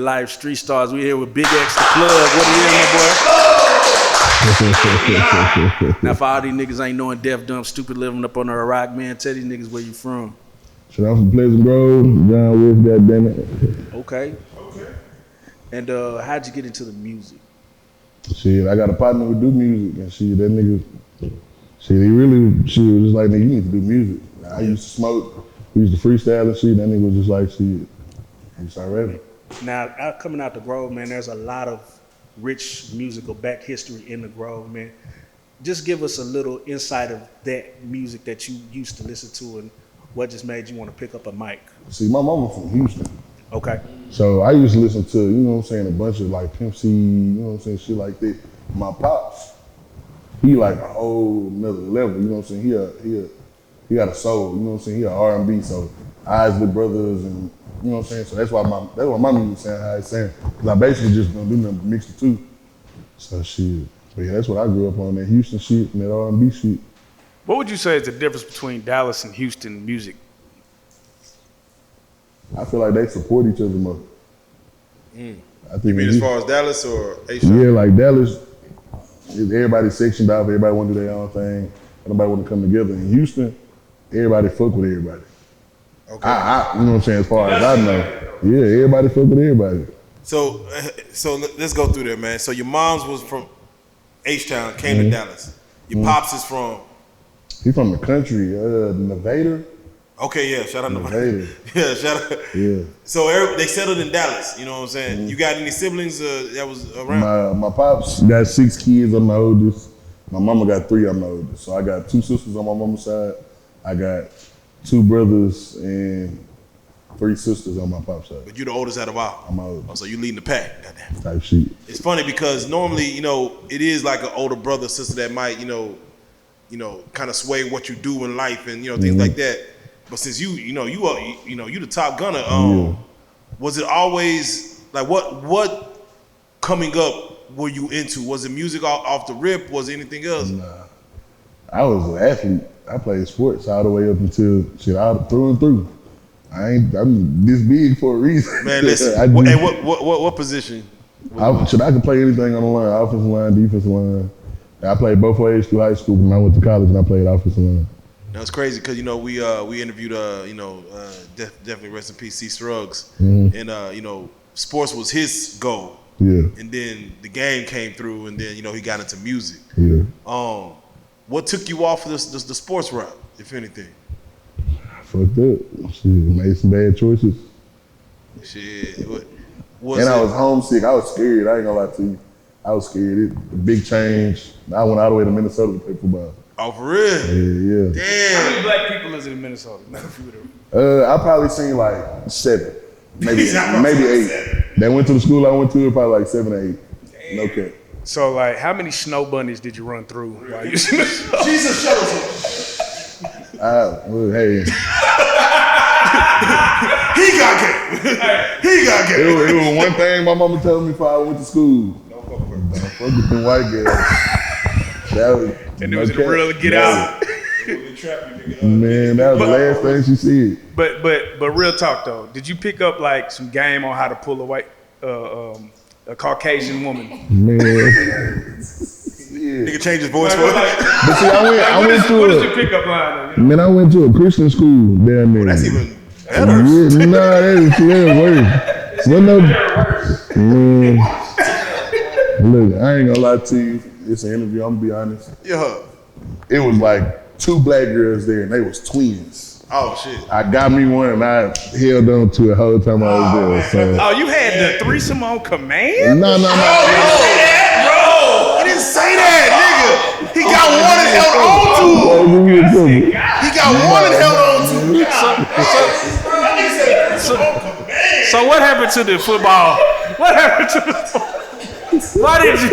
Reallyfe Street Stars. We here with Big X the Plug. What it is, my boy? Now for all these niggas ain't knowing deaf, dumb, stupid, living up on a rock, man, tell these niggas where you from. Shit, I'm from Pleasant Grove, John West, goddammit. Okay. And how'd you get into the music? Shit, I got a partner who do music, and shit, that nigga, shit, she was just like, nigga, you need to do music. I used to smoke, we used to freestyle and shit, that nigga was just like, shit, you start rapping. Now, coming out the Grove, man, there's a lot of rich musical back history in the Grove, man. Just give us a little insight of that music that you used to listen to and what just made you want to pick up a mic. See, my mama from Houston. Okay. So I used to listen to, you know what I'm saying, a bunch of like Pimp C, you know what I'm saying, shit like that. My pops, he like a whole nother level, you know what I'm saying? He got a soul, you know what I'm saying? He a R&B, so Isley Brothers and, you know what I'm saying? So that's why my music sound how it sound. Cause I basically just don't do nothing but mix the two. So shit, but yeah, that's what I grew up on, that Houston shit and that R&B shit. What would you say is the difference between Dallas and Houston music? I feel like they support each other more. You mean as far as Dallas or H-Town? Yeah, like Dallas, everybody's sectioned off, everybody want to do their own thing, nobody want to come together. In Houston, everybody fuck with everybody. Okay. You know what I'm saying, as far as I know. Yeah, everybody fuck with everybody. So let's go through there, man. So your mom's was from H-Town, came to Dallas. Your pops is from? He from the country, Nevada. Okay, yeah, shout out to Nevada. Yeah, shout out. Yeah. So they settled in Dallas, you know what I'm saying? You got any siblings that was around? My pops got 6 kids, I'm the oldest. My mama got 3, I'm the oldest. So I got 2 sisters on my mama's side. I got 2 brothers and 3 sisters on my pop's side. But you the oldest out of all? I'm old. Oh, so you leading the pack, goddamn. Type shit. It's funny because normally, you know, it is like an older brother, sister that might, you know, kind of sway what you do in life and, you know, things like that. But since you the top gunner, was it always like what coming up were you into? Was it music off the rip? Was it anything else? Nah, I was an athlete. I played sports all the way up until shit out through and through. I'm this big for a reason. Man, listen. What position? I could play anything on the line, offensive line, defensive line. I played both ways through high school. When I went to college, and I played offensive line. Now it's crazy because we interviewed definitely rest in peace C Struggs, and sports was his goal. Yeah. And then the game came through, and then he got into music. Yeah. What took you off of the sports route, if anything? I fucked up. Shit, made some bad choices. Shit. I was homesick. I was scared. I ain't gonna lie to you. I was scared. A big change. I went all the way to Minnesota to play football. Oh, for real? Yeah. Damn. How many black people is in Minnesota? Not a few of them. I probably seen like 7, maybe 8. They went to the school I went to, probably like 7 or 8. Damn. No cap. So like, how many snow bunnies did you run through while you was in the show? Jesus shuttles. Hey. He got game. He got game. It was one thing my mama told me before I went to school. Don't fuck with them white girls. And it was in the real to get out. Man, that was the last thing she said. But real talk though, did you pick up like some game on how to pull a Caucasian woman? Man. Nigga changed his voice for it. But see, I went to what is your pickup line? Man, I went to a Christian school down there. That's even better. Yeah, nah, that is worse. Man, look, I ain't gonna lie to you. It's an interview, I'm gonna be honest. Yeah. It was like 2 black girls there and they was twins. Oh shit. I got me one and I held on to it the whole time I was there. So. Oh, you had the threesome on command? No. Bro, he didn't say that, nigga. He got one and held on to it. He got one and held on to it. So what happened to the football? What happened to the football? Why did you?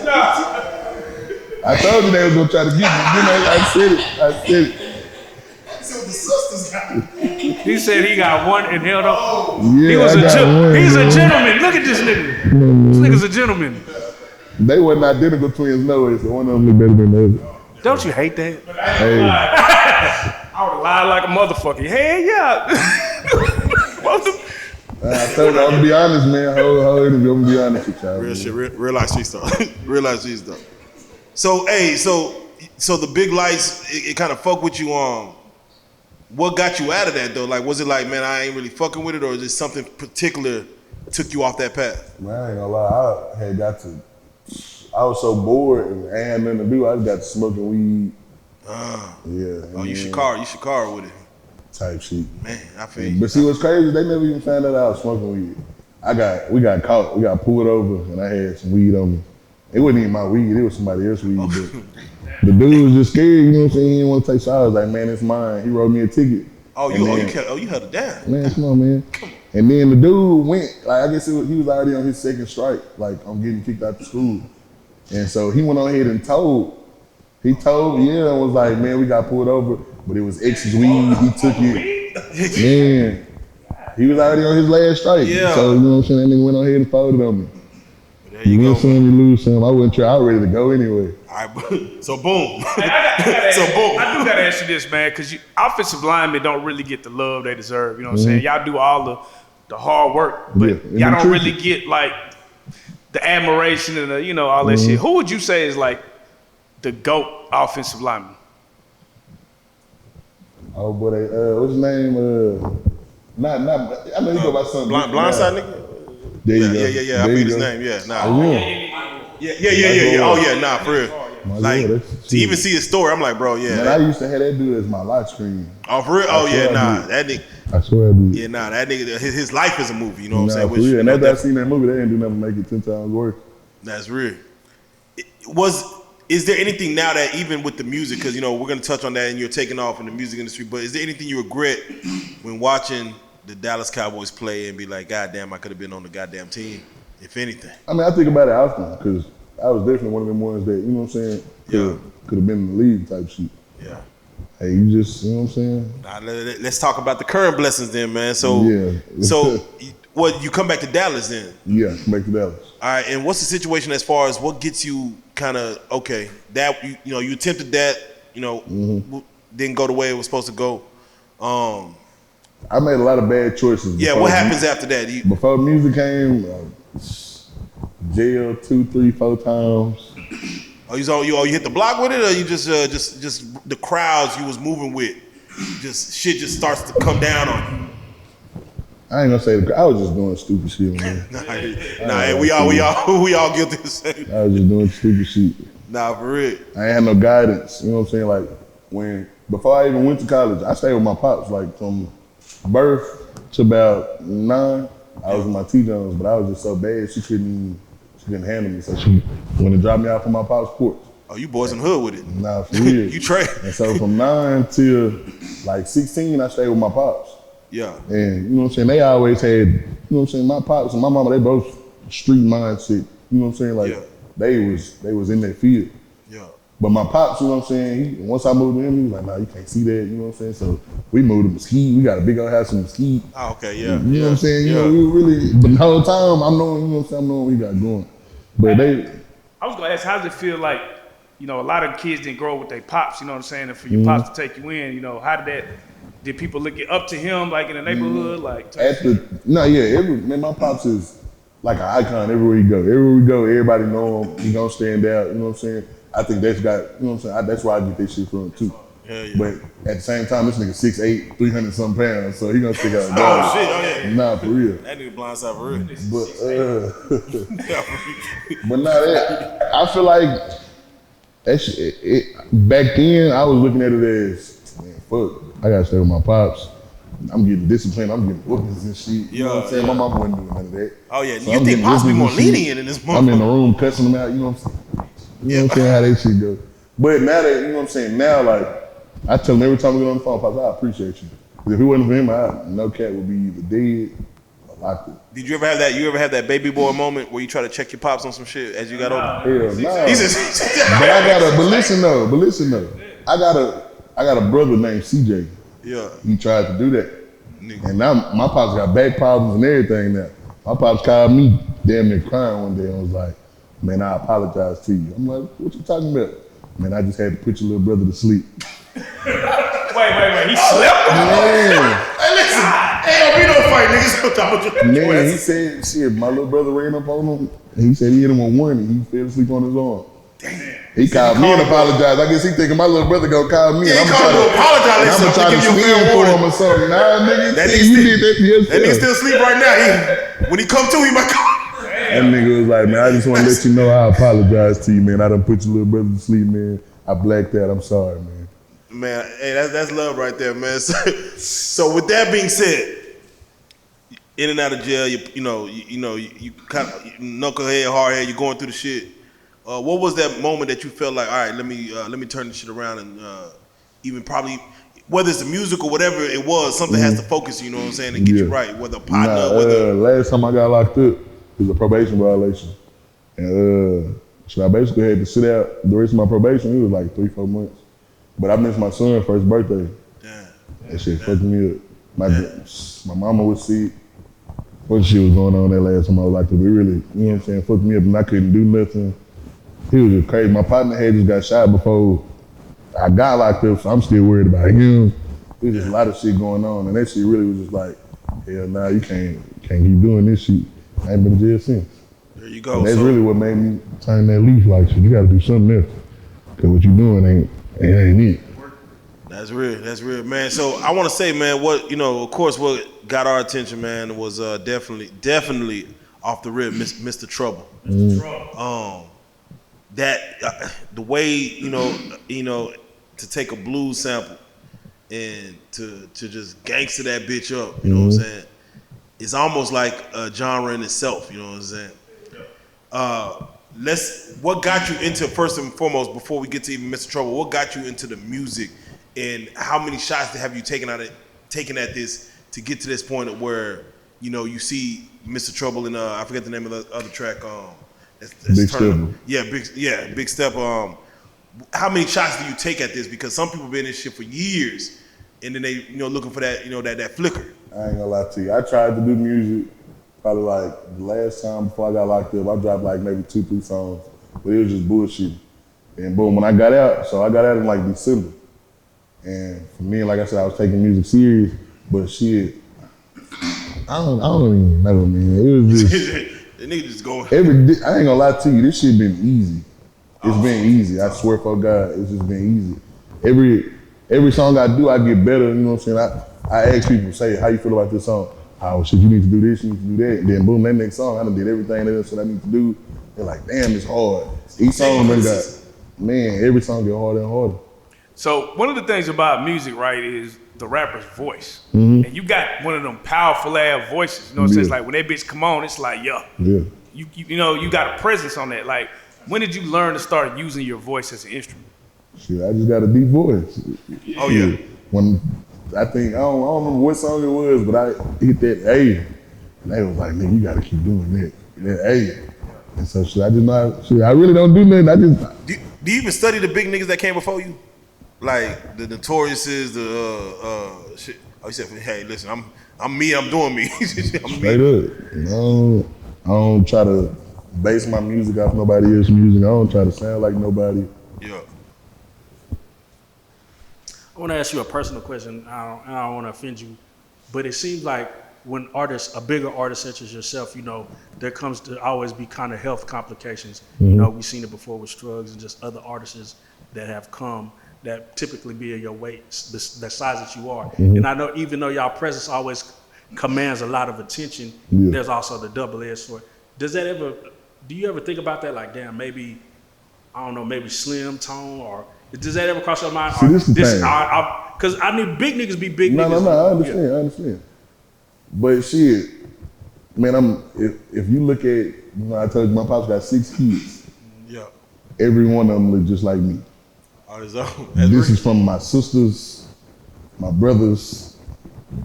I told you they was gonna try to get me. I said it. So the sisters got it. He said he got one and held on. Yeah, He's a gentleman. Look at this nigga. This nigga's a gentleman. They wasn't identical twins, no way, so one of them looked better than the other. Don't you hate that? Hey. I would lie like a motherfucker. Hey, yeah. I told you, I'm gonna be honest, man. Whole interview, I'm gonna be honest with y'all. Real shit, real life street stuff. Real life street stuff. So, hey, so the big lights, it kind of fuck with you on. What got you out of that though? Like, was it like, man, I ain't really fucking with it, or is it something particular took you off that path? Man, I ain't gonna lie, I was so bored and I had nothing to do. I just got to smoking weed. Yeah. Oh, you should car with it. Type shit. Man, I feel you. But see what's crazy? They never even found out I was smoking weed. We got caught. We got pulled over, and I had some weed on me. It wasn't even my weed. It was somebody else's weed. But the dude was just scared. You know what I'm saying? He didn't want to take shots. I was like, man, it's mine. He wrote me a ticket. You held it down. Man, come on, man. And then the dude went. Like I guess he was already on his second strike. Like I'm getting kicked out of school, and so he went on ahead and told. He told, and was like, man, we got pulled over, but it was X's weed. He took it. Man, he was already on his last strike. Yeah. So, you know what I'm saying? That nigga went on ahead and folded on me. There you win go. some, you lose some. I wasn't sure. I was ready to go anyway. All right, so boom. I do gotta ask you this, man, because offensive linemen don't really get the love they deserve. You know what I'm saying? Y'all do all the hard work, but y'all don't really get like the admiration and the, all that shit. Who would you say is like the GOAT offensive lineman? Oh boy, what's his name? Not. I know you go by something. Blindside nigga. There you go. Yeah. I forget his name. Yeah, nah. Yeah. Oh yeah, nah, for real. Like to even see his story, I'm like, bro, yeah. Man, I used to have that dude as my lock screen. Oh, for real? Oh yeah, nah. That nigga. I swear I did. Yeah, nah. That nigga. His life is a movie. You know what I'm saying? For real. And after I seen that movie, they didn't do nothing to make it 10 times worse. That's real. Is there anything now that even with the music, because we're gonna touch on that, and you're taking off in the music industry, but is there anything you regret when watching the Dallas Cowboys play and be like, God damn, I could have been on the goddamn team, if anything? I mean, I think about it often because I was definitely one of them ones that, you know what I'm saying, could have been in the league type shit. Yeah. Hey, you just, you know what I'm saying? Now, let's talk about the current blessings then, man. So, you come back to Dallas then? Yeah, come back to Dallas. All right, and what's the situation as far as what gets you kind of, okay, that, you attempted that, didn't go the way it was supposed to go. I made a lot of bad choices. Yeah, what happens after that? Before music came, jail 2, 3, 4 times. Oh, you hit the block with it, or you just the crowds you was moving with, shit just starts to come down on you? I ain't gonna say I was just doing stupid shit, man. We all guilty of the same. I was just doing stupid shit. Nah, for real. I ain't had no guidance. You know what I'm saying? Like before I even went to college, I stayed with my pops. Like from birth to about 9, I was with my T-Jones, but I was just so bad she couldn't handle me, so she went and dropped me off on my pop's porch. Oh, you boys in the hood with it? Nah, for real. You trade. And so from 9 till like 16, I stayed with my pops. Yeah. And you know what I'm saying? They always had, you know what I'm saying? My pops and my mama, they both street mindset. You know what I'm saying? Like they was in that field. Yeah. But my pops, you know what I'm saying? Once I moved to him, he was like, nah, you can't see that. You know what I'm saying? So we moved to Mesquite. We got a big old house in Mesquite. Oh, okay, yeah. You know what I'm saying? You know, we really, but the whole time I'm knowing, you know what I'm saying? I'm knowing what he got going. But I was gonna ask, how does it feel like, a lot of kids didn't grow up with their pops, you know what I'm saying? And for your pops to take you in, how did people look up to him, like in the neighborhood? My pops is like an icon everywhere you go. Everywhere we go, everybody know him. He gonna stand out, you know what I'm saying? I think that's got, you know what I'm saying? That's where I get this shit from too. Yeah. But at the same time, this nigga 6'8", 300 some pounds, so he gonna stick out. Oh shit! Nah, for real. That nigga blindside for real. But that I feel like that shit. Back then, I was looking at it as, man, fuck, I gotta stay with my pops. I'm getting disciplined. I'm getting whoopings and shit. You know what I'm saying? My mama wasn't doing none of that. Oh yeah, so you think pops be more lenient in this moment? I'm in the room cussing them out. You know what I'm saying? You know what I'm saying? How that shit go. But now that, you know what I'm saying? Now, like, I tell him every time we get on the phone, Pops, I appreciate you. Because if it wasn't for him, no cat would be either dead or locked up. Did you ever have that? You ever have that baby boy moment where you try to check your pops on some shit as you got older? Hell no. But listen though. I got a brother named CJ. Yeah. He tried to do that. And now my pops got back problems and everything now. My pops called me damn near crying one day and was like, man, I apologize to you. I'm like, what you talking about? Man, I just had to put your little brother to sleep. Wait, he slept on Hey, listen. gonna be no fight, niggas. Man, he said, shit, my little brother ran up on him. And he said he hit him on one and he fell asleep on his arm. Damn. He called me and apologized. I guess he thinking my little brother gonna call me. He and I'm called trying to apologize. I'm trying to swim for him or something. Nah, nigga, That you did that to yourself. That nigga still asleep right now. When he come to, he might call. That nigga was like, man, I just want to let you know I apologize to you, man. I done put your little brother to sleep, man. I blacked out. I'm sorry, man. Man, hey, that's love right there, man. So with that being said, in and out of jail, you kind of knucklehead, hardhead, you're going through the shit. What was that moment that you felt like, all right, let me turn this shit around and even probably, whether it's the music or whatever it was, something has to focus, you know what I'm saying, and get you right, whether a partner, whether... Last time I got locked up, it was a probation violation. And so I basically had to sit out the rest of my probation. It was like 3-4 months. But I missed my son's first birthday. Damn. That shit fucked me up. My mama was sick. What shit was going on that last time I was locked up? It really, you know what I'm saying, fucked me up and I couldn't do nothing. He was just crazy. My partner had just got shot before I got locked up, so I'm still worried about him. There's just a lot of shit going on, and that shit really was just like, hell nah, you can't keep doing this shit. I ain't been in jail since. There you go. And that's really what made me turn that leaf like, shit, you gotta do something else. Cause what you doing ain't it. That's real, man. So I want to say, man, of course, what got our attention, man, was definitely off the rip, Mr. Trouble. Mr. Trouble. The way, to take a blues sample and to just gangster that bitch up, you know what I'm saying? It's almost like a genre in itself, you know what I'm saying? What got you into, first and foremost, before we get to even Mr. Trouble, what got you into the music and how many shots have you taken at this to get to this point of where, you see Mr. Trouble in, I forget the name of the other track, Big Steppa. Big Steppa. How many shots do you take at this? Because some people been in this shit for years, and then they, looking for that, that flicker. I ain't gonna lie to you. I tried to do music probably like the last time before I got locked up. I dropped like maybe 2-3 songs, but it was just bullshit. And boom, when I got out, so I got out in like December. And for me, like I said, I was taking music serious, but shit, I don't even know, man. It was just. The nigga just going. I ain't gonna lie to you, this shit been easy. It's been easy. I swear for God, it's just been easy. Every song I do, I get better. You know what I'm saying? I ask people, say, how you feel about this song? Oh shit, you need to do this, you need to do that. And then boom, that next song, I done did everything else that I need to do. They're like, damn, it's hard. Each song been got, man, every song get harder and harder. So one of the things about music, right, is the rapper's voice. And you got one of them powerful ass voices. You know what I'm saying? It's like when that bitch come on, it's like, yeah. You got a presence on that. Like, when did you learn to start using your voice as an instrument? Shit, I just got a deep voice. Oh yeah. When I think I don't remember what song it was, but I hit that A, and they was like, "Man, you gotta keep doing that A." And so shit, I just know. Shit, I really don't do nothing. I just. Do you even study the big niggas that came before you, like the Notoriouses, the shit? Oh, you said, "Hey, listen, I'm me. I'm doing me." Straight up. I don't try to base my music off nobody else's music. I don't try to sound like nobody. Yeah. I want to ask you a personal question. I don't want to offend you, but it seems like when artists, a bigger artist such as yourself, there comes to always be kind of health complications. We've seen it before with Strugs and just other artists that have come that typically be in your weight, the size that you are. And I know even though y'all presence always commands a lot of attention, there's also the double-edged sword. Do you ever think about that? Like, damn, maybe, I don't know, maybe slim tone, or does that ever cross your mind? See, this is the thing. Because I need big niggas be big niggas. No, I understand. But shit, man, if you look at, I told you my pops got 6 kids. Yeah. Every one of them look just like me. This is from my sisters, my brothers.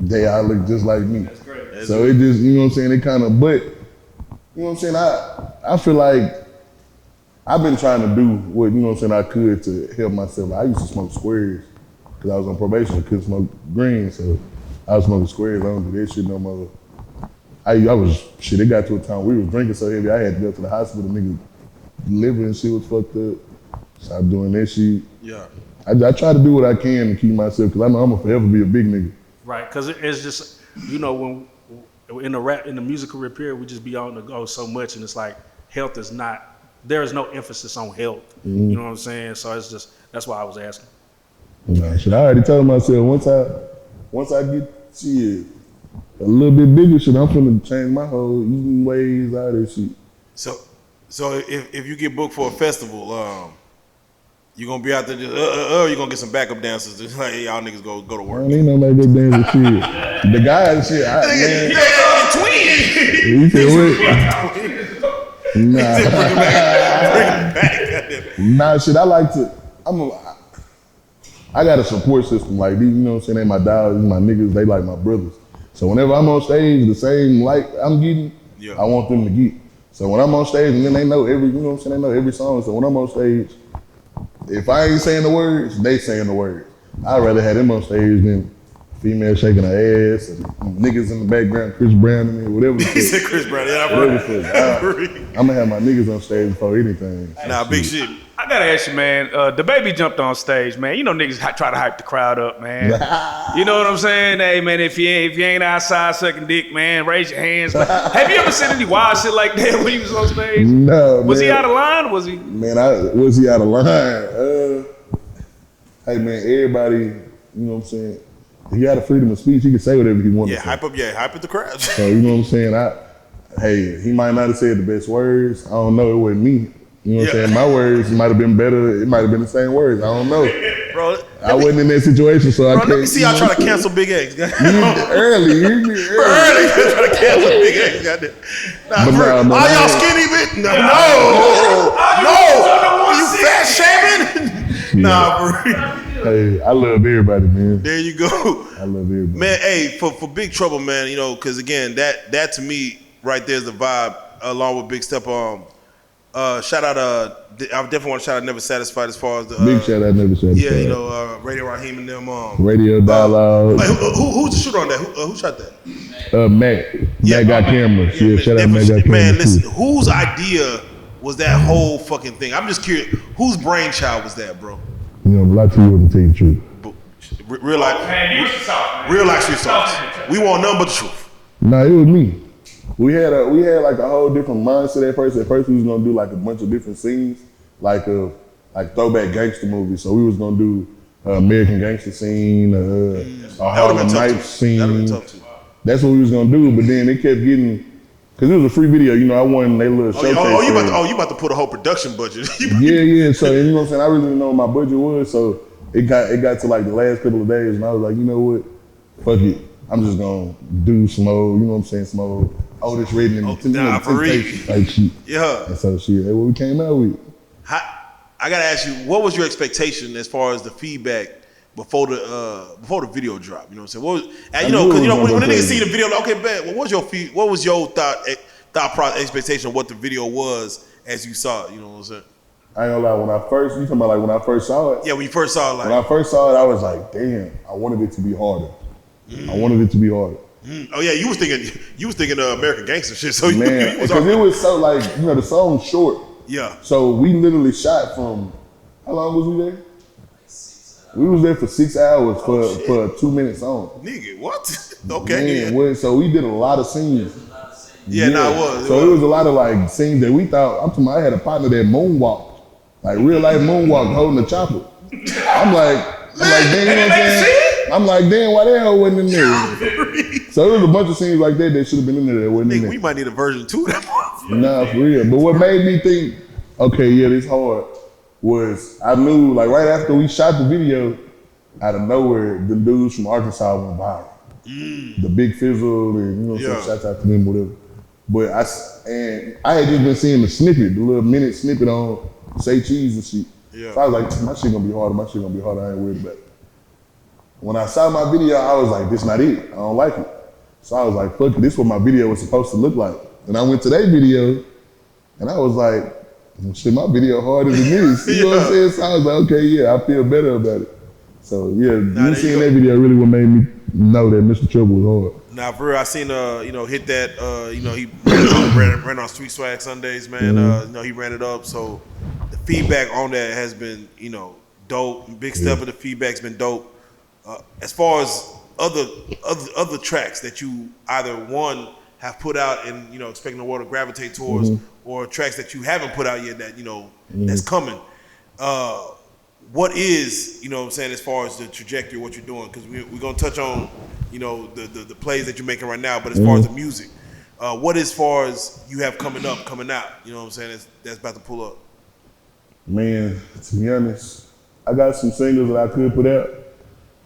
They all look just like me. That's great. So it just, you know what I'm saying, it kind of, but, you know what I'm saying, I feel like I've been trying to do what, you know what I'm saying, I could to help myself. I used to smoke squares because I was on probation. I couldn't smoke green, so I was smoking squares. I don't do that shit no more. It got to a time we was drinking so heavy, I had to go to the hospital. Nigga, liver and shit was fucked up. Stop doing that shit. Yeah. I try to do what I can to keep myself, because I know I'm gonna forever be a big nigga. Right, because it's just, you know, when in the music career period, we just be on the go so much, and it's like health is not. There is no emphasis on health. You know what I'm saying? So it's just that's why I was asking. Nah, shit, I already told myself once I get shit a little bit bigger, shit, I'm finna change my whole eating ways, all that shit. So if you get booked for a festival, you gonna be out there just you gonna get some backup dancers just like hey, y'all niggas go to I work. don't need no make that dance shit. The guys shit, man. Twin. You said what? Nah. Nah, shit, I like to, I got a support system like these, you know what I'm saying? They my dogs, my niggas, they like my brothers. So whenever I'm on stage, the same light I'm getting, I want them to get. So when I'm on stage, and then they know every, you know what I'm saying? They know every song. So when I'm on stage, if I ain't saying the words, they saying the words. I'd rather have them on stage than female shaking her ass and niggas in the background, Chris Brown and me, whatever the fuck. He said Chris Brown, yeah, I'm gonna have my niggas on stage before anything. Nah, big shit. I gotta ask you, man. The baby jumped on stage, man. You know niggas try to hype the crowd up, man. You know what I'm saying? Hey, man, if you ain't outside sucking dick, man, raise your hands. Have you ever seen any wild shit like that when he was on stage? No, Was man. he out of line? Was he? Man, was he out of line? Hey, man, everybody, you know what I'm saying? He had a freedom of speech. He could say whatever he wanted to say. Hype up the crowd. So, you know what I'm saying? Hey, he might not have said the best words. I don't know. It wasn't me. You know what I'm saying? My words might have been better. It might have been the same words. I don't know. Bro, I wasn't in that situation, so I can't. Let me see y'all try to cancel Big X. Early. Early try to cancel Big X. Goddamn. Nah, are y'all skinny, bitch? No. Are you fat shaming? Nah, for real. Hey, I love everybody, man. There you go. I love everybody. Man, hey, for Big Trouble, man, you know, because again, that to me right there is the vibe along with Big Steppa. Shout out, I definitely want to shout out Never Satisfied as far as the big shout out Never Satisfied. Yeah, you know, Radio Raheem and them. Radio Dialogue. Like, who's the shooter on that? Who shot that? Matt got cameras. Yeah, shout out Matt got cameras. Man, listen, whose idea was that whole fucking thing? I'm just curious, whose brainchild was that, bro? You know, a lot to you wouldn't tell you the truth. Real life, Man, he was the sauce, man. real life street sauce. We want nothing but the truth. Nah, it was me. We had like a whole different mindset at first. At first, we was gonna do like a bunch of different scenes, like throwback gangster movies. So we was gonna do American Gangster scene, a Harlem Nights scene. That would've been tough too. That's what we was gonna do. But then it kept getting, cause it was a free video. You know, I won they little showcase. You about to put a whole production budget. Yeah. So you know what I'm saying. I really didn't know what my budget was. So it got to like the last couple of days, and I was like, you know what, fuck it. I'm just gonna do some old, you know what I'm saying, some old Otis Redding and Temptation type shit. Yeah. And so shit, that's what we came out with. I gotta ask you, what was your expectation as far as the feedback before the video drop? You know what I'm saying? What was, and you know, because you know when the niggas see the video, like, okay, bet. What was your thought process, expectation of what the video was as you saw it? You know what I'm saying? I ain't gonna lie, you talking about like when I first saw it? Yeah, when you first saw it, like when I first saw it, I was like, damn, I wanted it to be harder. I wanted it to be harder. Oh yeah, you was thinking American Gangster shit. So man, because it was so like, you know, the song's short. Yeah. So we literally shot from, how long was we there? We was there for 6 hours for a 2-minute song. Nigga, what? Okay. Man, so we did a lot of scenes. Yeah, it was. So it was a lot of like scenes that we thought, I'm talking about, I had a partner that moonwalked, like real life moonwalk holding a chopper. I'm like, damn, you know what I'm saying? I'm like, damn, why the hell wasn't in there? So there was a bunch of scenes like that should have been in there that wasn't in there. We might need a version 2 of that. Nah, for real. But what made me think, okay, yeah, this hard, was I knew, like right after we shot the video, out of nowhere, the dudes from Arkansas went viral. The Big Fizzle, and you know, shouts out to them, whatever. But I had just been seeing the snippet, the little minute snippet on Say Cheese and shit. Yeah. So I was like, my shit gonna be harder, I ain't worried about it. When I saw my video, I was like, this not it, I don't like it. So I was like, fuck it, this is what my video was supposed to look like. And I went to their video, and I was like, shit, my video harder than this. You know what I'm saying? So I was like, okay, yeah, I feel better about it. So yeah, you seeing that video really what made me know that Mr. Trouble was hard. Nah, for real, I seen hit that he ran on Street Swag Sundays, man. He ran it up. So the feedback on that has been, dope. Big Steppa, the feedback's been dope. As far as other tracks that you either one have put out and expecting the world to gravitate towards, or tracks that you haven't put out yet that that's coming. What is what I'm saying as far as the trajectory of what you're doing? Because we're gonna touch on the plays that you're making right now, but as far as the music, what as far as you have coming out? You know what I'm saying? That's about to pull up. Man, to be honest, I got some singles that I could put out,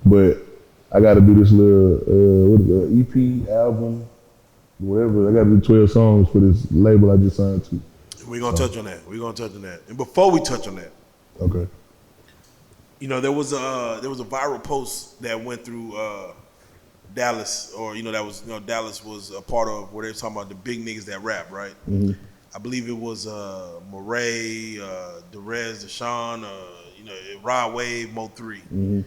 but I got to do this little EP album, whatever. I got to do 12 songs for this label I just signed to. We're gonna touch on that. And before we touch on that, okay. There was a viral post that went through Dallas, or Dallas was a part of where they were talking about the big niggas that rap, right? I believe it was Moray, Derez, Deshaun, Rod Wave, MO3.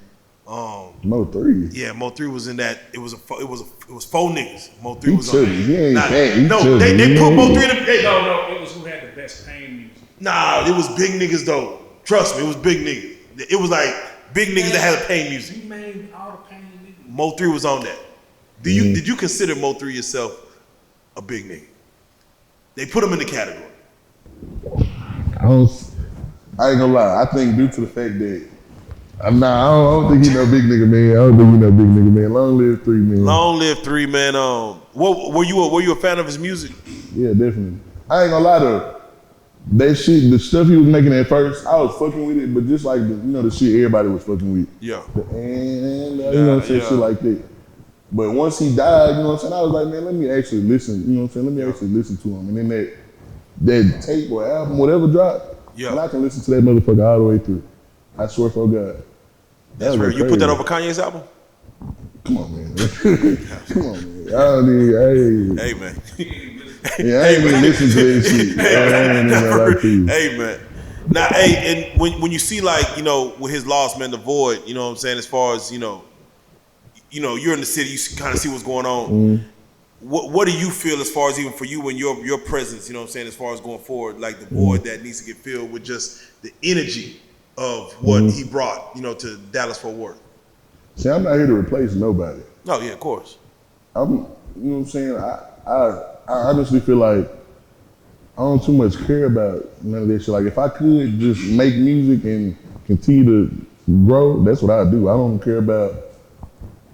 MO3. Yeah, MO3 was in that. It was four niggas. MO3 was on. They put MO3 in the. No, it was who had the best pain music. Nah, it was big niggas though. Trust me, it was big niggas. It was like big niggas that had the pain music. You made all the pain niggas. MO3 was on that. Did you consider MO3 yourself a big nigga? They put him in the category. I ain't gonna lie. I think due to the fact that I don't think he no big nigga, man. I don't think he no big nigga, man. Long live 3, man. Long live 3, man. What were you a fan of his music? Yeah, definitely. I ain't gonna lie though. That shit, the stuff he was making at first, I was fucking with it, but just like the shit everybody was fucking with. Yeah. Shit like that. But once he died, I was like, man, let me actually listen. Let me actually listen to him. And then that tape or album, whatever dropped, and I can listen to that motherfucker all the way through. I swear for God. That's real. You put that over Kanye's album? Come on, man. Come on, man. Hey, man. Yeah, I ain't even listen to that shit. Hey, man. Now, hey, and when you see with his Lost Man, The Void, you know what I'm saying, as far as, you're in the city, you kind of see what's going on. What do you feel as far as even for you and your presence, as far as going forward, like the void that needs to get filled with just the energy of what he brought, to Dallas-Fort Worth? See, I'm not here to replace nobody. No, yeah, of course. You know what I'm saying? I honestly feel like I don't too much care about none of that shit. Like, if I could just make music and continue to grow, that's what I do. I don't care about,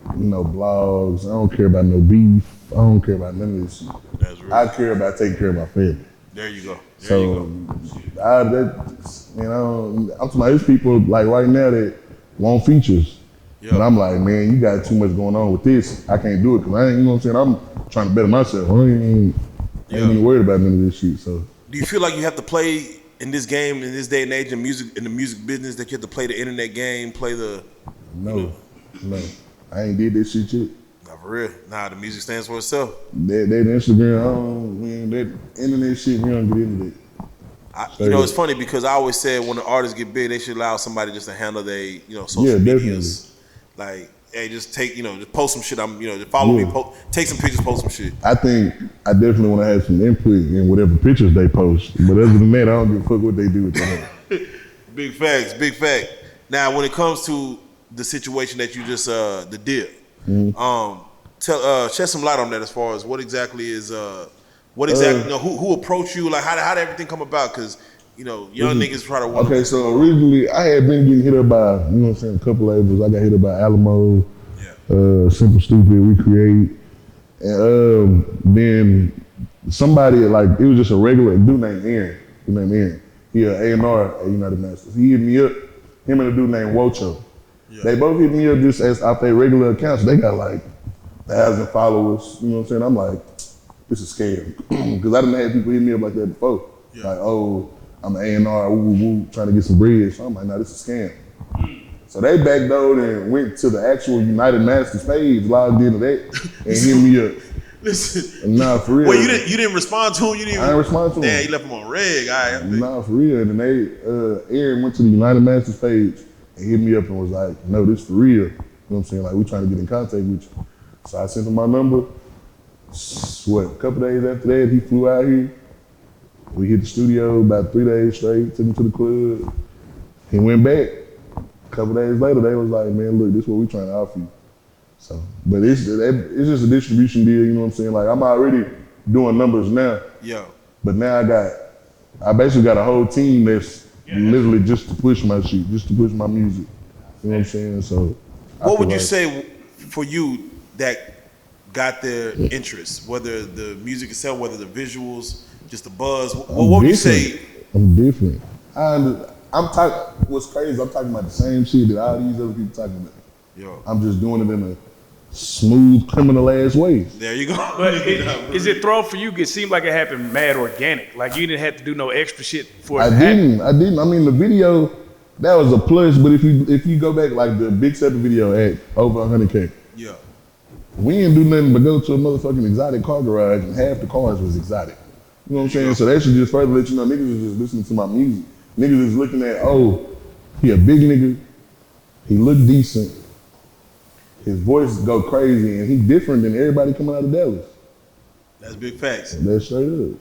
blogs. I don't care about no beef. I don't care about none of this shit. That's real. I care about taking care of my family. There you go. I'm talking about there's people like right now that want features. Yep. And I'm like, man, you got too much going on with this. I can't do it because I ain't, I'm trying to better myself. I ain't even worried about none of this shit. So, do you feel like you have to play in this game, in this day and age, in the music business, that you have to play the internet game, play the? No, I ain't did this shit yet. Not for real. Nah, the music stands for itself. That Instagram, that internet shit, we don't get into that. It's funny because I always said when the artists get big, they should allow somebody just to handle their, social medias. Like, hey, just take, just post some shit. Just follow me, take some pictures, post some shit. I think I definitely want to have some input in whatever pictures they post. But other than that, I don't give a fuck what they do with that. Big facts, big fact. Now, when it comes to the situation that you just, the deal, shed some light on that as far as what exactly is, who approached you? Like, how did everything come about? Because, young niggas try to work. Okay, so originally I had been getting hit up by, a couple labels. I got hit up by Alamo, Simple Stupid, We Create. And then somebody, it was just a regular dude named Aaron. He an A&R at UnitedMasters. He hit me up, him and a dude named Wocho. Yeah. They both hit me up just as off their regular accounts. They got 1,000 followers, I'm like, this is scary. Because I didn't have people hit me up like that before. Yeah. Like, oh, I'm an A&R, trying to get some bread. So I'm like, nah, this is a scam. So they backdoored and went to the actual UnitedMasters page, logged into that, and hit me up. Listen. Nah, for real. Well, you didn't respond to him? I didn't respond to him. Damn, you left him on reg. Nah, for real. And they, Aaron went to the UnitedMasters page and hit me up and was like, no, this for real. You know what I'm saying? Like, we trying to get in contact with you. So I sent him my number. A couple days after that, he flew out here. We hit the studio about 3 days straight, took him to the club. He went back. A couple days later, they was like, man, look, this is what we trying to offer you. So, but it's just a distribution deal, you know what I'm saying? Like I'm already doing numbers now. Yeah. But now I basically got a whole team that's literally just to push my shit, just to push my music. You know what I'm saying? So what would you say for you that got their interest? Whether the music itself, whether the visuals, just the buzz. What would you say? I'm different. I'm talking. What's crazy? I'm talking about the same shit that all these other people talking about. Yo. I'm just doing it in a smooth, criminal ass way. There you go. But is it thrown for you? It seemed like it happened mad organic. Like you didn't have to do no extra shit for it. I didn't. I mean, the video that was a plus. But if you go back, like the Big Steppa video had over 100K. Yeah. We didn't do nothing but go to a motherfucking exotic car garage, and half the cars was exotic. You know what I'm saying? So that should just further let you know niggas is just listening to my music. Niggas is looking at, oh, he a big nigga, he look decent, his voice go crazy, and he different than everybody coming out of Dallas. That's big facts. That's straight up.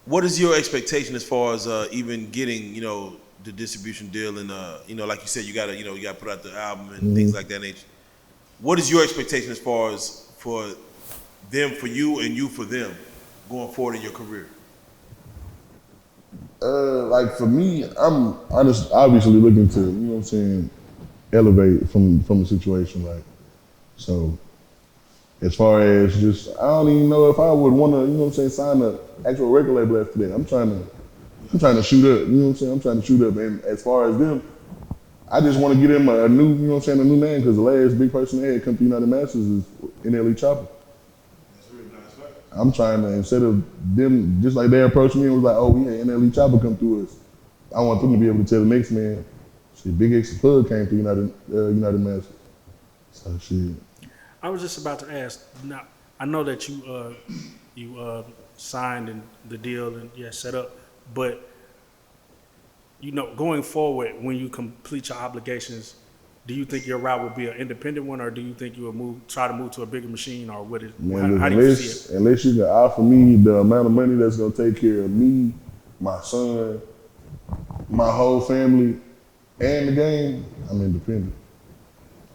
What is your expectation as far as even getting, the distribution deal and like you said, you gotta put out the album and things like that nature. What is your expectation as far as for them for you and you for them going forward in your career? Like for me, I'm obviously looking to, you know what I'm saying, elevate from the situation. Like, so as far as just, I don't even know if I would want to, you know what I'm saying, sign an actual record label after that. I'm trying to shoot up, you know what I'm saying? I'm trying to shoot up. And as far as them, I just want to get him a new, you know what I'm saying, a new name, because the last big person they had come to UnitedMasters is Mo3. I'm trying to, instead of them, just like they approached me and was like, oh, we had Mo3 come through us, I want them to be able to tell the next man, shit, Big X Plug came through UnitedMasters. So shit. I was just about to ask, now, I know that you signed and the deal and set up, but going forward, when you complete your obligations, do you think your route will be an independent one, or do you think you will try to move to a bigger machine, or what is? How do you see it? Unless you can offer me the amount of money that's gonna take care of me, my son, my whole family, and the game, I'm independent.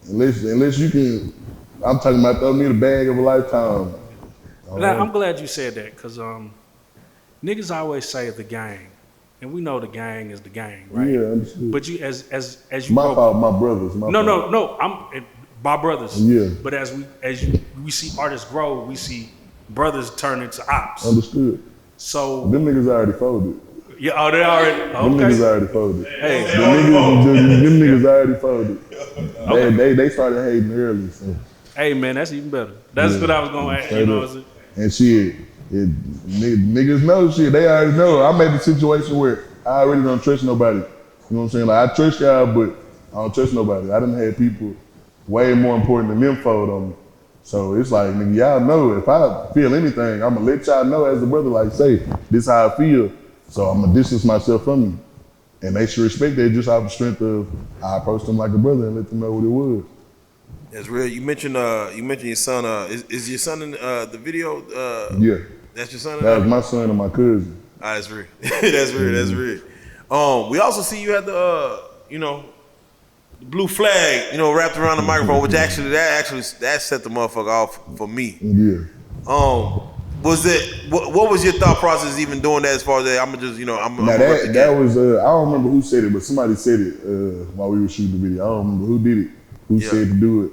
Unless you can, I'm talking about throw me the bag of a lifetime. Now, I'm glad you said that, because niggas always say the gang. And we know the gang is the gang, right? Yeah, understood. But you, as you my fault, my brothers. No, I'm my brothers. Yeah. But we see artists grow, we see brothers turn into ops. Understood. So them niggas already folded. Yeah, oh, they already. Okay. Them niggas already folded. Hey, them niggas already folded. Okay. They started hating early. So. Hey man, that's even better. That's what I was gonna ask. And shit. Niggas know shit. They already know. I'm at the situation where I already don't trust nobody. You know what I'm saying? Like I trust y'all, but I don't trust nobody. I done had people way more important than them fold on me. So it's like, nigga, y'all know if I feel anything, I'ma let y'all know as a brother, like say, this how I feel. So I'ma distance myself from you. And they should respect that just off the strength of I approached them like a brother and let them know what it was. That's real. You mentioned your son. Is your son in the video? Yeah. That's your son? That was my son and my cousin. That's real. That's real. That's real. We also see you had the blue flag, wrapped around the microphone, which that set the motherfucker off for me. Yeah. Was it what was your thought process even doing that? As far as that, I'm just that was I don't remember who said it, but somebody said it while we were shooting the video. I don't remember who did it, who said to do it.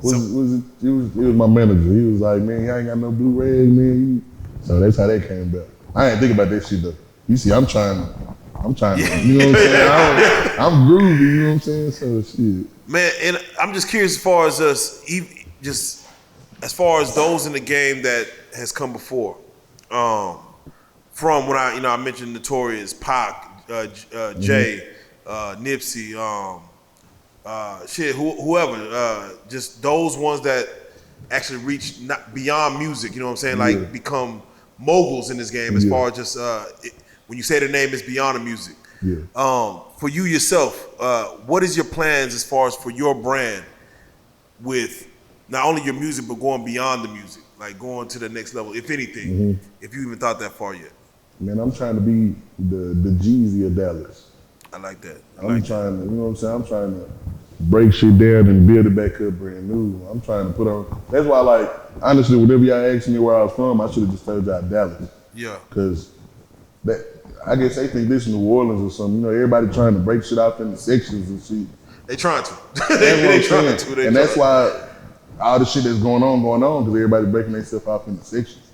It was my manager. He was like, man, y'all ain't got no blue rag, man. So that's how that came about. I ain't think about that shit though. You see, I'm trying to, you know what I'm saying? I'm groovy, you know what I'm saying? So shit. Man, and I'm just curious as far as us, just as far as those in the game that has come before. From when I mentioned Notorious, Pac, Jay, Nipsey, whoever, just those ones that actually reach beyond music, you know what I'm saying? Like become moguls in this game as far as just when you say the name, it's beyond the music. Yeah. For you yourself, what is your plans as far as for your brand with not only your music but going beyond the music, like going to the next level, if anything, if you even thought that far yet? Man, I'm trying to be the Jeezy of Dallas. I like that. I'm trying to, you know what I'm saying? I'm trying to break shit down and build it back up brand new. I'm trying to put on. That's why, like, honestly, whenever y'all asked me where I was from, I should have just told y'all Dallas. Yeah. Cause that, I guess they think this is New Orleans or something. You know, everybody trying to break shit off into sections and shit. They trying to. They trying to. And that's why all the shit that's going on, because everybody breaking themselves off into sections.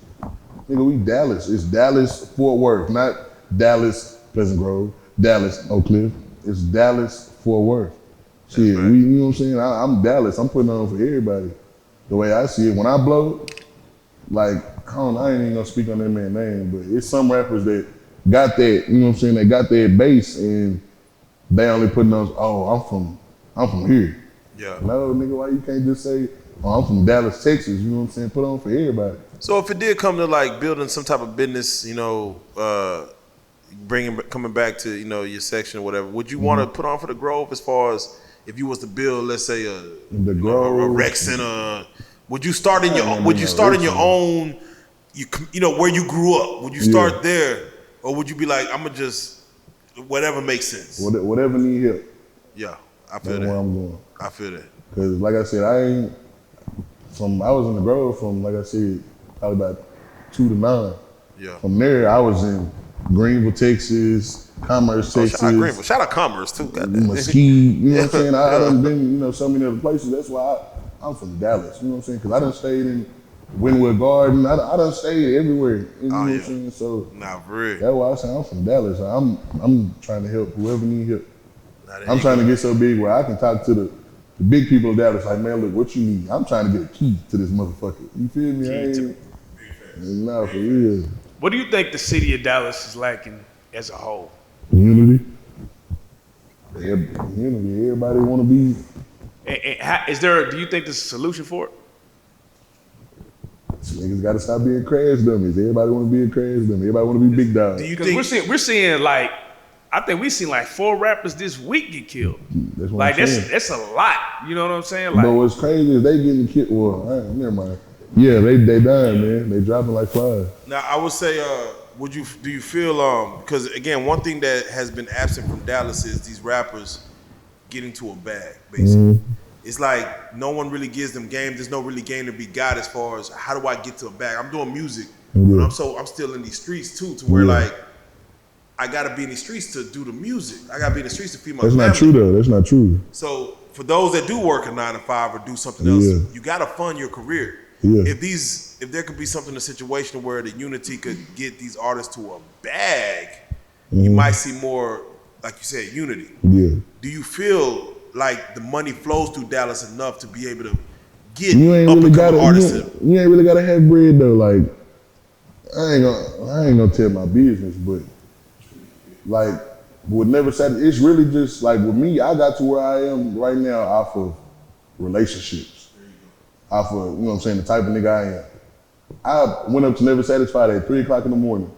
Nigga, we Dallas. It's Dallas, Fort Worth, not Dallas, Pleasant Grove, Dallas, Oak Cliff. It's Dallas, Fort Worth. Shit, right. you know what I'm saying? I'm Dallas. I'm putting on for everybody. The way I see it, when I blow, like, I ain't even gonna speak on that man's name, but it's some rappers that got that, you know what I'm saying? They got that bass and they only putting on, I'm from here. Yeah. No, nigga, why you can't just say, I'm from Dallas, Texas, you know what I'm saying? Put on for everybody. So if it did come to like building some type of business, you know, coming back to, you know, your section or whatever, would you want to put on for the Grove as far as if you was to build, let's say a rec center? Would you start in your own, you know, where you grew up? Would you start there, or would you be like, I'm gonna just whatever makes sense? Whatever need help. Yeah, I feel That's that. where I'm going. I feel that. Cause like I said, I was in the Grove from, like I said, probably about 2 to 9. Yeah. From there, I was in Greenville, Texas, Commerce, Texas. Shout out Greenville. Shout out Commerce too. Mesquite, you know what I'm saying? I done been, you know, so many other places. That's why I'm from Dallas, you know what I'm saying? Cause I done stayed in Wynwood Garden. I done stayed everywhere. You know what I'm saying? So nah, for real. that's why I say I'm from Dallas. I'm trying to help whoever need help. I'm trying to get so big where I can talk to the big people of Dallas, like, man, look, what you need? I'm trying to get a key to this motherfucker. You feel me? Nah, for real. What do you think the city of Dallas is lacking as a whole? Unity. Unity. Everybody want to be. Do you think there's a solution for it? Niggas got to stop being crash dummies. Everybody want to be a crash dummy. Everybody want to be big dogs. Do you think we're seeing like, I think we seen like 4 rappers this week get killed. That's what like I'm saying. that's a lot. You know what I'm saying? Like, but what's crazy is they getting killed. Well, never mind. Yeah, they dying, man. They dropping like flies. Now I would say, do you feel because again, one thing that has been absent from Dallas is these rappers getting to a bag, basically. It's like no one really gives them game. There's no really game to be got as far as how do I get to a bag. I'm doing music, but I'm still in these streets too, to where like I gotta be in the streets to do the music. I gotta be in the streets to feed my family. That's not true though. That's not true. So for those that do work a 9 to 5 or do something else, you gotta fund your career. Yeah. If there could be something, a situation where the unity could get these artists to a bag, you might see more, like you said, unity. Yeah. Do you feel like the money flows through Dallas enough to be able to get You ain't up really and gotta. coming artists? You ain't really gotta have bread though. Like I ain't gonna tell my business, but like would never say it's really just like with me. I got to where I am right now off of relationships. Off of, you know what I'm saying, the type of nigga I am. I went up to Never Satisfied at 3 o'clock in the morning.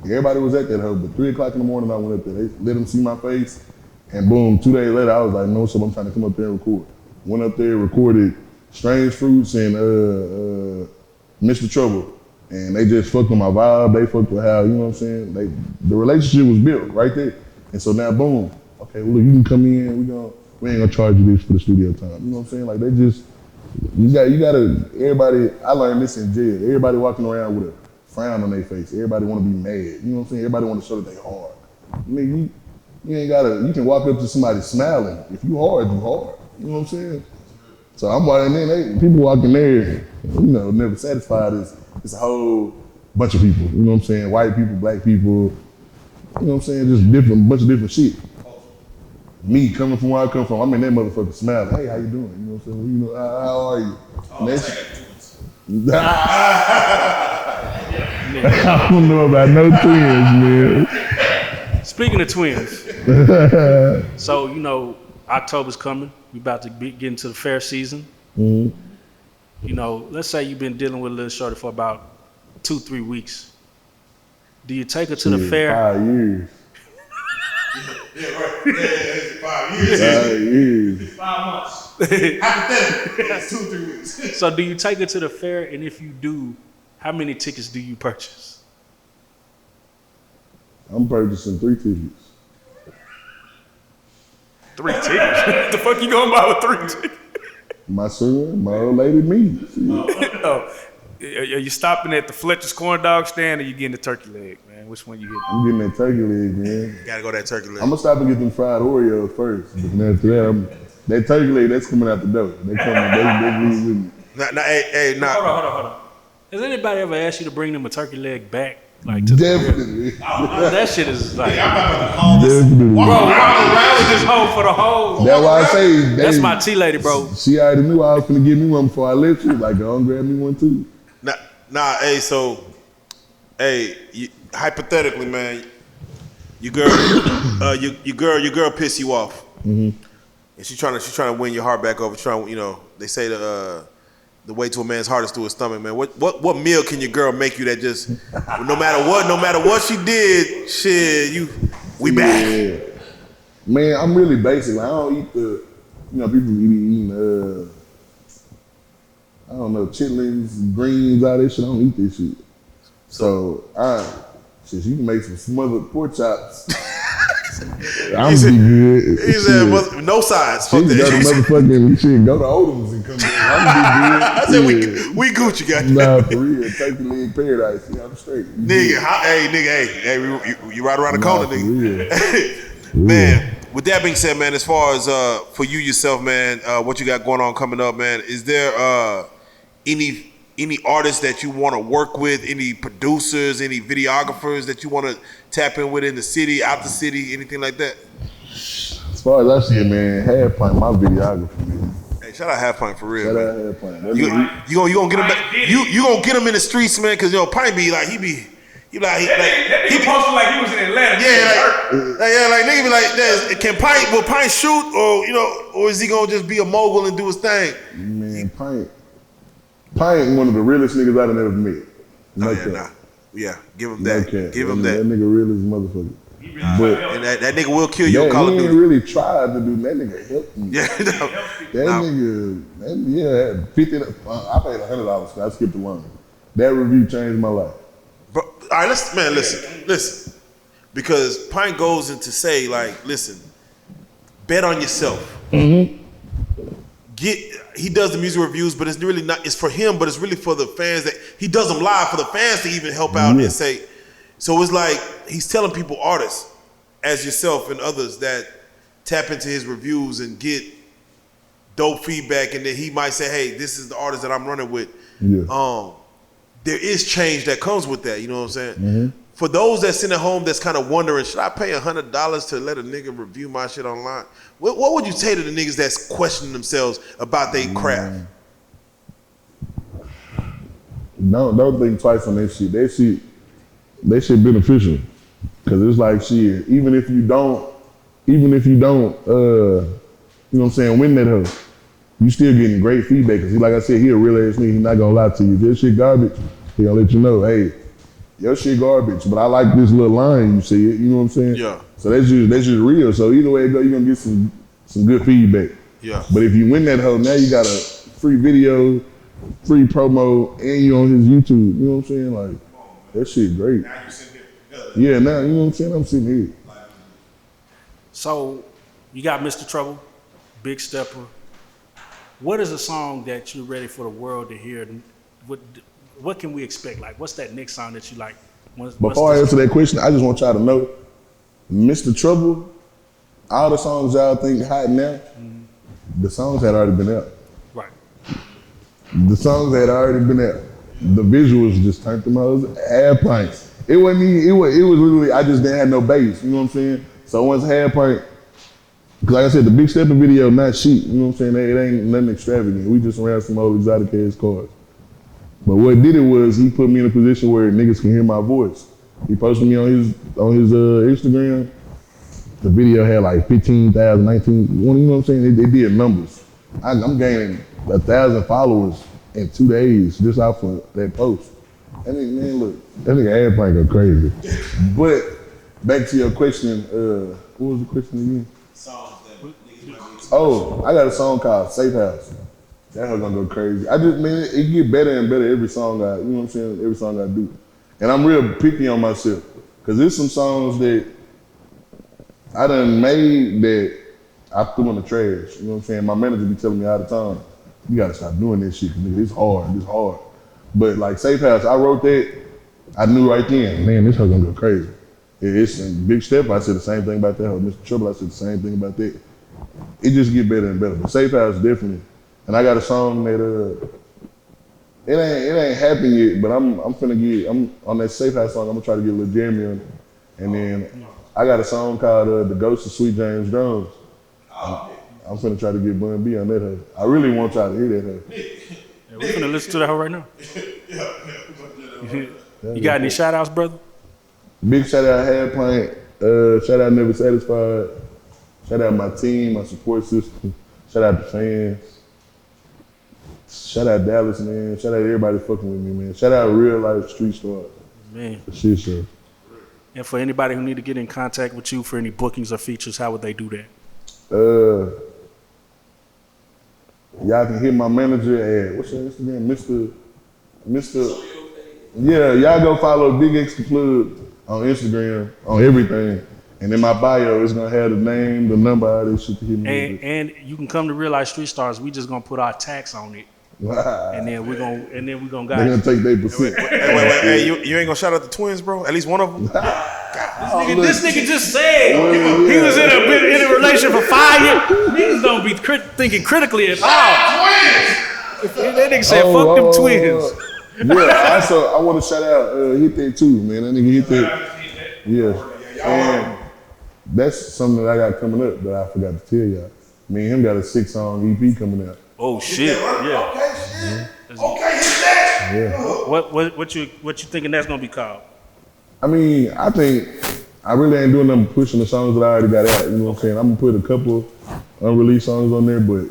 Everybody was at that hoe, but 3 o'clock in the morning I went up there. They let them see my face, and boom, 2 days later I was like, no, so I'm trying to come up there and record. Went up there, recorded Strange Fruits and Mr. Trouble. And they just fucked with my vibe, they fucked with how, you know what I'm saying? The relationship was built right there. And so now boom, okay, well look, you can come in, we ain't gonna charge you this for the studio time. You know what I'm saying? Like they just, you gotta, everybody, I learned this in jail. Everybody walking around with a frown on their face. Everybody wanna be mad. You know what I'm saying? Everybody wanna show that they hard. Nigga, you ain't gotta, you can walk up to somebody smiling. If you hard, you hard. You know what I'm saying? So I'm walking in, people walking there, Never Satisfied it's a whole bunch of people. You know what I'm saying? White people, black people, you know what I'm saying? Just bunch of different shit. Me coming from where I come from, I'm in that motherfucker smiling. Hey, how you doing? You know what I'm saying? How are you? I don't know about no twins, man. Speaking of twins, so October's coming. We about to get into the fair season. Let's say you've been dealing with a little shorty for about 2-3 weeks. Do you take her to the fair? 5 years. Yeah, right. Yeah, 5 years. 5 years. 5 months. Hypothetically, it's 2-3 weeks. So do you take her to the fair? And if you do, how many tickets do you purchase? I'm purchasing 3 tickets. 3 tickets. What the fuck you gonna buy with 3 tickets? My son, my old lady, me. Oh, are you stopping at the Fletcher's corn dog stand or you getting the turkey leg, man? Which one you hitting? I'm getting that turkey leg, man. Gotta go that turkey leg. I'm gonna stop and get them fried Oreos first. But then after that, that turkey leg, that's coming out the door. They leave with me. Hold on. Has anybody ever asked you to bring them a turkey leg back? Like to Definitely. that shit is like, Definitely. bro, walk around with this hoe for the whole. That's why I say That's my tea lady, bro. She already knew I was gonna give me one before I left. She was like, go and grab me one too. Hypothetically, man, your girl piss you off, and she's trying to win your heart back over. They say the way to a man's heart is through his stomach, man. What meal can your girl make you that just no matter what she did, shit, we back. Yeah. Man, I'm really basic. Like, I don't eat people be eating I don't know, chitlins, greens, all that shit. I don't eat this shit. So you can make some smothered pork chops. I'm be good. He said, no sides. Fuck that. Go to motherfucking shit. Go to Odom's and come back. I'm be good. I said we Gucci got that. Nah, for real. Turkey leg paradise. Yeah, I'm straight. You right around the corner, nigga. Man, with that being said, man, as far as for you yourself, man, what you got going on coming up, man, is there any artists that you want to work with, any producers, any videographers that you want to tap in with in the city, out the city, anything like that? As far as I see it, man, HalfPint, my videographer, man. Hey, shout out HalfPint for real. Shout man. out HalfPint. You gonna get him back? You gonna get him in the streets, man? Cause Pint be like he be posted like he was in Atlanta. Like nigga be like, will Pint shoot or is he gonna just be a mogul and do his thing? Man, Pint one of the realest niggas I've ever met. Give him that. Okay. Give him that. That nigga real as a motherfucker. And that nigga will kill you on Call of Duty. He ain't really tried to do that. Nigga helped me. Nigga, 50. I paid $100 so I skipped the line. That review changed my life. Bro, all right, listen. Because Pint goes into say like, listen, bet on yourself. Mm-hmm. He does the music reviews, but it's really not. It's for him, but it's really for the fans that he does them live for the fans to even help out and say. So it's like he's telling people, artists, as yourself and others, that tap into his reviews and get dope feedback, and then he might say, "Hey, this is the artist that I'm running with." Yeah. There is change that comes with that. You know what I'm saying? Mm-hmm. For those that's in at home that's kind of wondering, should I pay $100 to let a nigga review my shit online? What would you say to the niggas that's questioning themselves about their craft? Don't think twice on that shit. That shit beneficial. Cause it's like shit, even if you don't, you know what I'm saying, win that hoe, you still getting great feedback. Cause like I said, he a real ass nigga, he not gonna lie to you. If your shit garbage, he gonna let you know, hey, your shit garbage, but I like this little line you see it, you know what I'm saying? Yeah. So that's just real. So either way it go, you're gonna get some good feedback. Yeah. But if you win that hoe, now you got a free video, free promo, and you on his YouTube. You know what I'm saying? Like, that shit great. Now you sitting here. Yeah, now, you know what I'm saying? I'm sitting here. So you got Mr. Trouble, Big Steppa. What is a song that you're ready for the world to hear? What can we expect? Like, what's that next song that you like? Before I answer that question, I just want y'all to know, Mr. Trouble, all the songs y'all think hot now, the songs had already been out. Right. The songs had already been out. The visuals just turned them out. HalfPint. It wasn't even, it was literally, I just didn't have no bass, you know what I'm saying? So once HalfPint, cause like I said, the Big Steppa video, not cheap, you know what I'm saying? It ain't nothing extravagant. We just ran some old exotic ass cars. But what did it was he put me in a position where niggas can hear my voice. He posted me on his Instagram. The video had like 15,000, 19, you know what I'm saying? They did numbers. I'm gaining 1,000 followers in 2 days just off of that post. That nigga, man, look, that nigga HalfPint go crazy. But back to your question, what was the question again? Songs that niggas might be. Oh, I got a song called Safe House. That hell gonna go crazy. It get better and better every song you know what I'm saying? Every song I do. And I'm real picky on myself. Cause there's some songs that I done made that I threw in the trash. You know what I'm saying? My manager be telling me all the time, you gotta stop doing that shit, nigga. It's hard. But like Safe House, I wrote that, I knew right then, man, this hoe gonna go crazy. It's Big Steppa, I said the same thing about that hoe. Mr. Trouble, I said the same thing about that. It just get better and better. But Safe House definitely. And I got a song that it ain't happened yet, but I'm on that Safe House song, I'm gonna try to get a little Jeremy on it. And then I got a song called The Ghost of Sweet James Jones. I'm finna try to get Bun B on that hoe. I really want y'all to hear that hoe. Yeah, we're finna listen to that hoe right now. You got any shout outs, brother? Big shout out HalfPint, shout out Never Satisfied, shout out my team, my support system, shout out the fans, shout out Dallas, man, shout out everybody fucking with me, man. Shout out Reallyfe Street Starz. Man. For shit show. And for anybody who need to get in contact with you for any bookings or features, how would they do that? Y'all can hit my manager at, what's your Instagram, Mr. Yeah, y'all go follow Big Steppa on Instagram, on everything. And in my bio, it's gonna have the name, the number, all this shit to hit me with. And you can come to Reallyfe Street Starz. We just gonna put our tax on it. And then we're gonna They're gonna take their percent. Hey, you ain't gonna shout out the twins, bro? At least one of them? This nigga just said he was in a relationship for 5 years. Niggas don't be thinking critically at all. That nigga said, fuck them twins. Yeah, also, I want to shout out Hit That too, man. That nigga Hit That. Yeah. And that's something that I got coming up that I forgot to tell y'all. Me and him got a 6-song EP coming out. Oh shit! Yeah. Okay, shit. Okay, hit that. Yeah. What you thinking that's gonna be called? I mean, I think I really ain't doing nothing pushing the songs that I already got out. You know what I'm saying? I'm gonna put a couple unreleased songs on there, but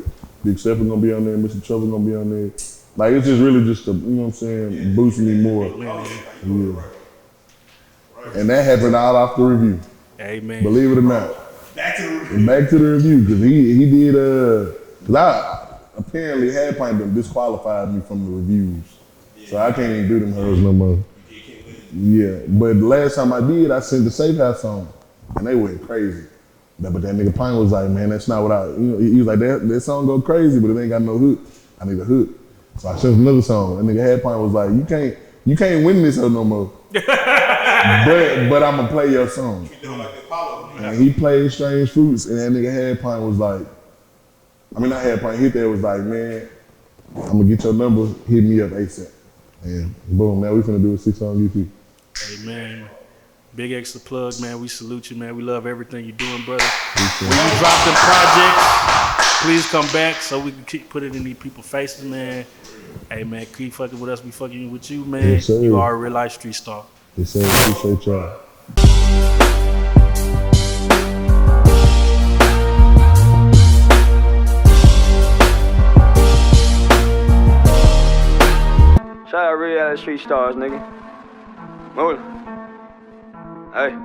Big Steppa gonna be on there, Mr. Trouble gonna be on there. Like it's just really just to, you know what I'm saying, boost me more. Yeah. And that happened all off the review. Amen. Believe it or not. Back to the review. Back to the review, cause he did cause I apparently HalfPint them disqualified me from the reviews. So I can't even do them hoes no more. Yeah, but the last time I did, I sent the Safe House song, and they went crazy. But that nigga Pine was like, man, that's not what he was like, that song go crazy, but it ain't got no hook. I need a hook. So I sent another song, and nigga HalfPint was like, you can't win this hoe no more. but I'm gonna play your song. And he played Strange Fruits, and that nigga HalfPint was like, not HalfPint, Hit That was like, man, I'm gonna get your number, hit me up ASAP. And boom, now we finna do a 6-song EP. Amen. Big extra plug, man. We salute you, man. We love everything you're doing, brother. When you drop them projects, please come back so we can keep put it in these people's faces, man. Hey, man, keep fucking with us. We fucking with you, man. Yes, sir. You are a Reallyfe Street Star. Yes, sir. Appreciate y'all. Shout out Reallyfe Street Starz, nigga. Mogul. Hey.